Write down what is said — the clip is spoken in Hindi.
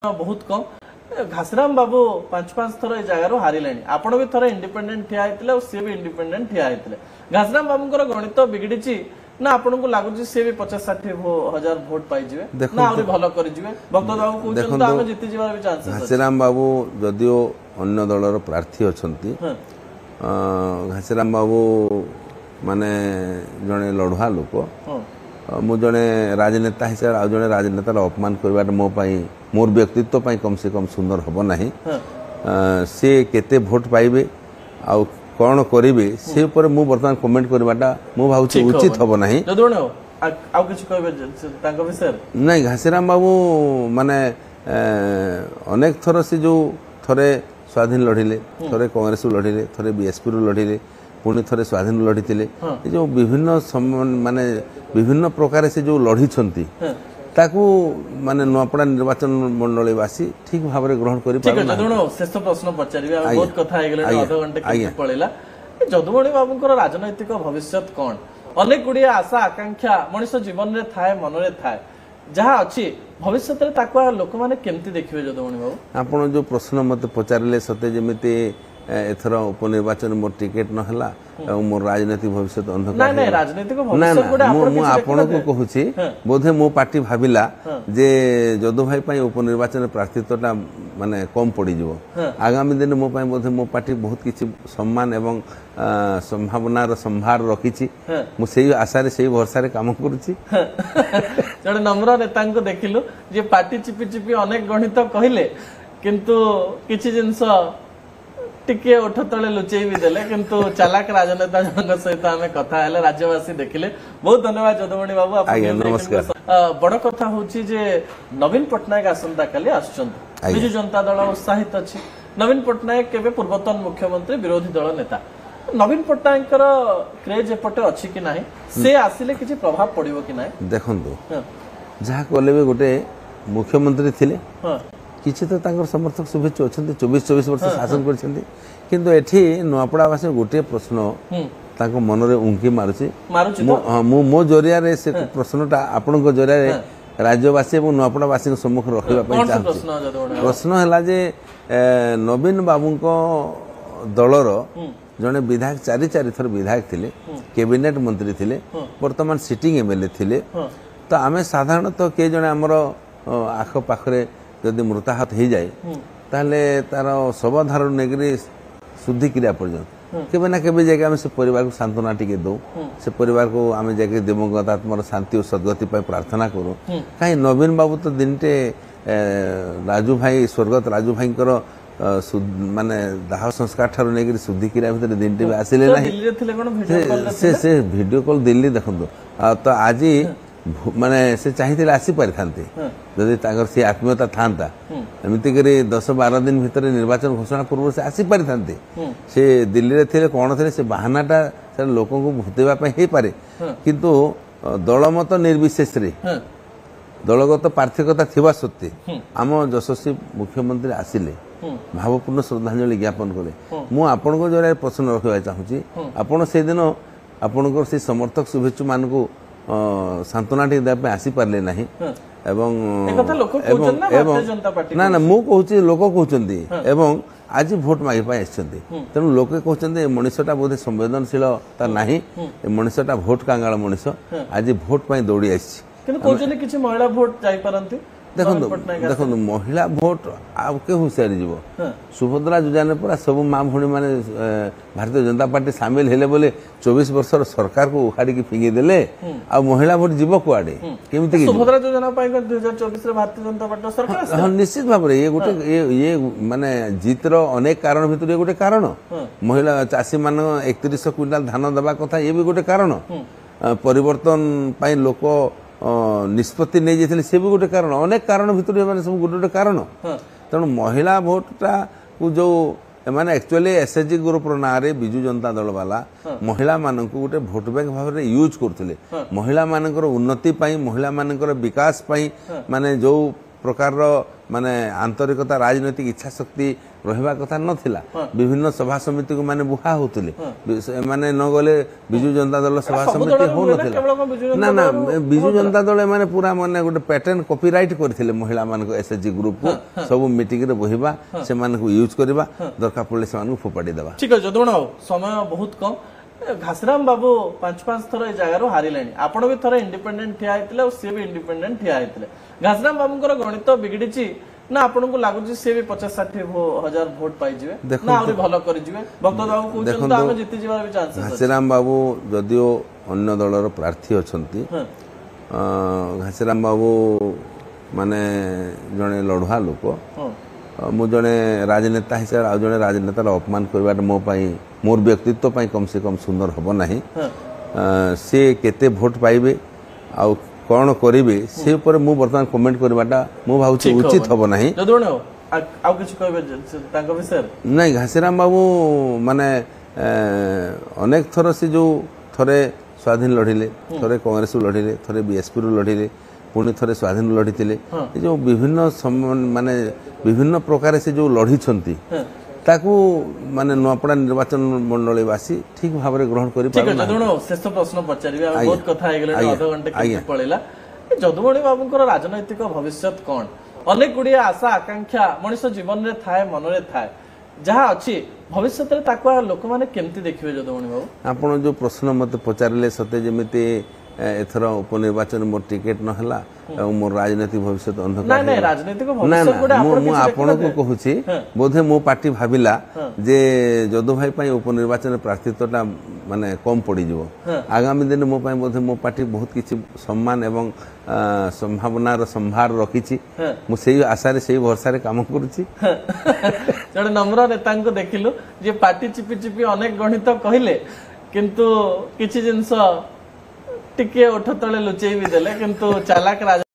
बहुत कम घासीराम बाबू पांच पांच थर ए जगार हारे आपण भी थर इंडिपेंडेंट ठिया होते सी भी इंडिपेंडेंट ठिया होते घासीराम बाबू गणित बिगड़ी ना आपन को लागुची से भी 50-60 भोट पाई जिवे ना आउरी भलो करि जिवे भक्त बाबू कहउछन त हम जीति जिवार भी चांसेस अछि। घासीराम बाबू जदियो अन्य दलर प्रार्थी अछंती घासीराम बाबू माने जने लढुआ लोक मु जने राजनेता हिसाब आ जने राजनेतार अपमान करबाटा मो पाई मोर व्यक्तित्व पाई कम से कम सुंदर हबो नाही। से केते भोट पाइबे आ कौन करेंगे से ऊपर मु बर्तमान कमेंट करवाटा मु भावुची उचित हबो नाही। आउ किछ कहबे तांको विषय नहीं घासीराम बाबू माने अनेक थर से जो थरे स्वाधीन लड़िले थरे कांग्रेस लड़िले थरे बीएसपी लड़िले पुणी थरे स्वाधीन लड़िले जो विभिन्न माने विभिन्न प्रकार से जो लड़ी छंती ताकू माने नपड़ा निर्वाचन मंडलीवासी ठीक भाव में ग्रहण कर शेष प्रश्न पचारे बहुत कथा अध घंटे पड़ेगा जदुमणि बाबू राजनैतिक भविष्य कौन अनेक गुड़िया आशा आकांक्षा मनीष जीवन में थाए मन में थाए जहाँ अच्छी भविष्य लोक मैंने केमती देखिए जदुमणि बाबू आपन जो प्रश्न मत पचारे सते जमीती एथर उपनिर्वाचन मोर टिकेट नहला मोर राजनीतिक भविष्य अंधकार आपण को कहूची बोधे मो पार्टी भाविला जे जदु भाई पई उपनिर्वाचन प्रार्थित्वटा माने कम पड़ी जिवो आगामी दिन मो पई बोधे मो पार्टी बहुत किछि सम्मान एवं संभावनार संभार रखिछि मु सेही आशा रे सेही भरोसा रे काम करूछि। जड़े नम्र नेता को देखिलु जे पार्टी चिपी चिपी अनेक गणित कहिले किंतु किछि जिंस टिके ओठ तले लुचेई भी देले किंतु चालाक राजनेता जनक सहित आमे कथा हेले राज्यवासी देखिले बहुत धन्यवाद जदुमणि बाबू आज्ञा नमस्कार। बड़ कथा होची जे नवीन पटनायक आसंता काली आछंती बिजु जनता दल उत्साहित अछि नवीन पटनायक केबे पूर्वतन मुख्यमंत्री विरोधी दल नेता नवीन पटनायक क्रेज एपटे अछि कि नाही से आसिले किछि प्रभाव पड़िबो कि नाही देखंतु जहा कोले भी गोटे मुख्यमंत्री थिले किसी तो तांकर समर्थक शुभेच्छु अच्छा 24-24 वर्ष शासन करछंती किंतु एठी नवापड़ावासी गोटे प्रश्न तांको मन रे उंकी मारुची मो जरिया रे से प्रश्नटा आपन को जरिया रे राज्यवासी एवं नवापड़ावासी सम्मुख रखिबा पई चाहछि। प्रश्न हला जे नवीन बाबू को दलर जने विधायक चारि थर विधायक थिले कैबिनेट मंत्री थिले वर्तमान सिटिंग एमएलए थिले तो आमे साधारणतः के जने हमर आख पाखरे जदि मृताहत हो जाए ताहले तार शवधार नेगरी शुद्धि क्रिया पर्यंत केबे ना केबे जगह आम से परिवार को सांत्वना टिके दो से परिवार को आम जगह दिवंगत आत्मार शांति और सद्गति प्रार्थना करूँ कहीं नवीन बाबू तो दिनटे राजू भाई स्वर्गत राजू भाई माने दाह संस्कार ठार नहीं शुद्धि क्रिया भितर दिनटे भी आसिले ना से वीडियो कॉल दिल्ली देखो तो आज माने से चाहिए आसी पारि थांते जदि ताकर से आत्मीयता थांता एमिति करी 10-12 दिन भितर निर्वाचन घोषणा पूर्व से आसी पारि थांते से दिल्ली रे थिले कोन थिले से बहानाटा से लोकन को भूतेबा पय हे पारे किंतु दलमत निर्विशेष रे दलगत पार्थिकता थिबा सत्ते आम यशस्वी मुख्यमंत्री आसिले भावपूर्ण श्रद्धांजलि ज्ञापन कले मु आपन को जरे प्रश्न रखबा चाहूची आपन से दिन आपन को से समर्थक शुभेच्छु मान को सांत्वना टी आसी पारे ना ना ना मु कहूँ लोक कहते आज भोट मागे तेणु लोके कहते मनीषटा बोधे संवेदनशील ना मनीषटा भोट कांगाल मनीष आज भोट पाई दौड़ी आसी महिला भोट जाई देखो महिला भोट आ के हुसियारी जीव सुभद्रा योजना पूरा सब माँ भौणी मैंने भारतीय जनता पार्टी सामिल हेले बोले 24 वर्षर सरकार को उखाड़ी की फिंगी देले आ महिला भोट जीव कुआडे केमिति सुभद्रा योजना 2024 रे भारतीय जनता पार्टी सरकार निश्चित भाव में ये गोटे ये माने जीतर अनेक कारण भितर गोटे कारण महिला चाषी मान 31 क्विंटाल धान देवा कथा ये भी गोटे कारण परिवर्तन पाई लोक निष्पत्ति नहीं जाते से भी गोटे कारण अनेक कारण भितर सब गोटे गोटे कारण तेणु महिला भोटा को जो माने एक्चुअली एसएचजी ग्रुप ना रे बिजु जनता दल वाला महिला मान गोटे भोट बैंक भाव में यूज करते महिला मान उन्नति पाई महिला मान विकास पाई माने जो प्रकार माने आंतरिकता राजनैतिक इच्छा शक्ति रहिबा कथा नथिला विभिन्न सभा समिति को माने बुहा होतले माने न गले बिजु जनता दल सभा समिति हो नथिला ना ना बिजु जनता दल माने पूरा माने गोटे पैटर्न कॉपीराइट करथिले महिला मान को एसएचजी ग्रुप को सब मीटिंग रे बहिबा से मान को यूज करबा दरकार पड़ले से मान को फोपाडी देबा ठीक है जदुण बाबू समय बहुत कम घासराम बाबू 5 थर ए जगार हारिले आपण भी थर इंडिपेंडेंट ठिया हेतिले और सी भी इंडिपेंडेंट ठिया हेतिले घासराम बाबूंकर गणित बिगड़ीची ना आपन को लागुची से भी 50-60 हजार वोट पाई जिवे ना आउरी भलो करि जिवे भक्त बाबू कहउछन त हम जीति जिवार भी चांसेस अछि घासराम बाबू जदियो अन्य दलर प्रार्थी अछंती घासराम बाबू माने जने लढुआ लोक मु जने राजनेता हिसाब आ जने राजनेतार अपमान करबा मो पाई मोर व्यक्तित्व पाई कम से कम सुंदर हबो नाही से केते वोट पाइबे आ कौन करिवे से ऊपर मु वर्तमान कमेंट करबाटा मु भाउची उचित हबो नाही जदुण आउ किछ कहबे तांको विषय नहीं घासीराम बाबू माने अनेक थर से जो थरे स्वाधीन लड़िले थरे कांग्रेस लड़िले थरे बीएसपी लड़िले पुणी थरे स्वाधीन लड़िले जो विभिन्न माने विभिन्न प्रकार से जो लड़ी छंती ताकू माने नपड़ा निर्वाचन मंडलीवासी ठीक भाव में ग्रहण करि ठीक है जदुण शेष प्रश्न पचारिबे आ बहुत कथा आइ गेले आधा घंटे के पळेला जदुमणि बाबूंकर राजनैतिक भविष्य कोन अनेक गुड़िया आशा आकांक्षा मनुष्य जीवन रे थाए मन रे थाए जहाँ अच्छी भविष्य रे ताको लोक माने केमती देखिबे जदुमणि बाबू आपण जो प्रश्न मते पचारिले सते जेमिति एथर उपनिर्वाचन मोर टिकेट न हला मोर राजनीतिक भविष्य अंधकार नहीं राजनीतिक भविष्य गुडा आपण को कहूची बोधे मो पार्टी भाबिला जे जदु भाई पई उपनिर्वाचन प्रार्थित्वटा माने कम पड़ी जिवो आगामी दिन मो पई बोधे मो पार्टी बहुत किछि सम्मान एवं संभावना रो संभार रखिछि मु सेही आशा रे सेही भरोसा रे काम करूची जड़े नम्र नेता को देखिलु जे पार्टी चिपी चिपी अनेक गणित कहिले किंतु किछि जिंस टिके ओठ तले लुचेई भी देले किंतु चालाक